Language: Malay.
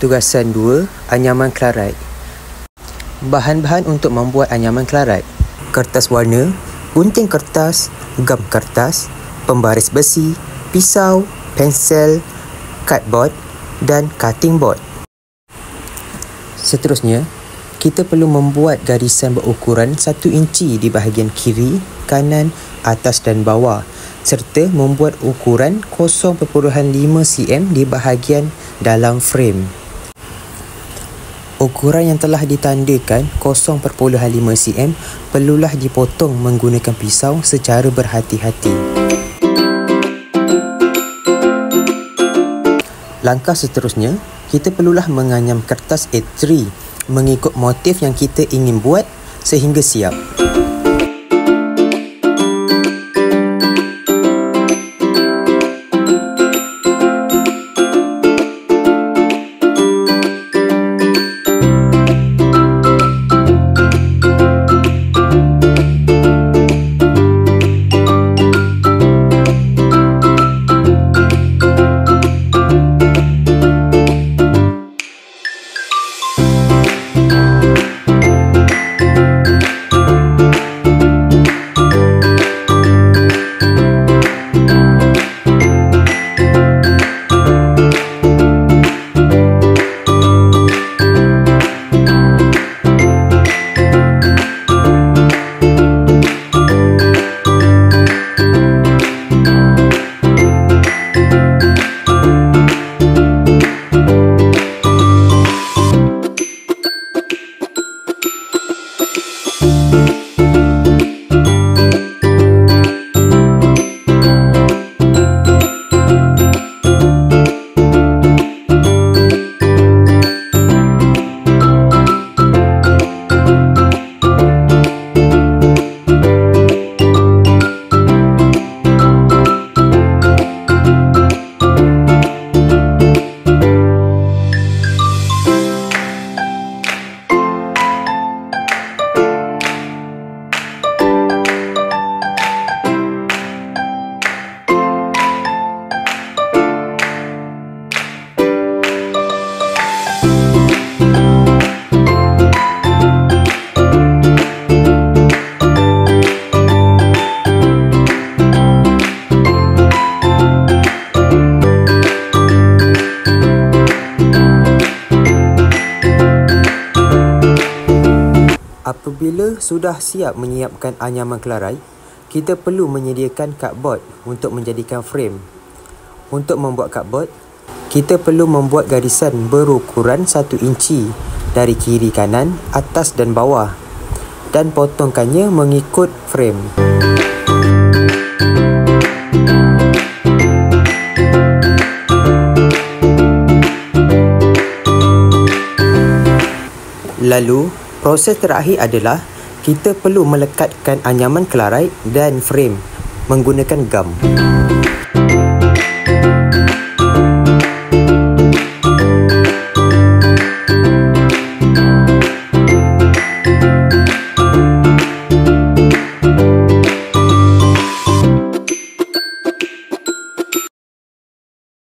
Tugasan 2, anyaman chloride. Bahan-bahan untuk membuat anyaman chloride: kertas warna, gunting kertas, gam kertas, pembaris besi, pisau, pensel, cardboard dan cutting board. Seterusnya, kita perlu membuat garisan berukuran 1 inci di bahagian kiri, kanan, atas dan bawah, serta membuat ukuran 0.5 cm di bahagian dalam frame. Ukuran yang telah ditandakan 0.5 cm perlulah dipotong menggunakan pisau secara berhati-hati. Langkah seterusnya, kita perlulah menganyam kertas A3 mengikut motif yang kita ingin buat sehingga siap. Apabila sudah siap menyiapkan anyaman chloride, kita perlu menyediakan cardboard untuk menjadikan frame. Untuk membuat cardboard, kita perlu membuat garisan berukuran 1 inci dari kiri kanan, atas dan bawah dan potongkannya mengikut frame. Lalu, proses terakhir adalah kita perlu melekatkan anyaman chloride dan frame menggunakan gam.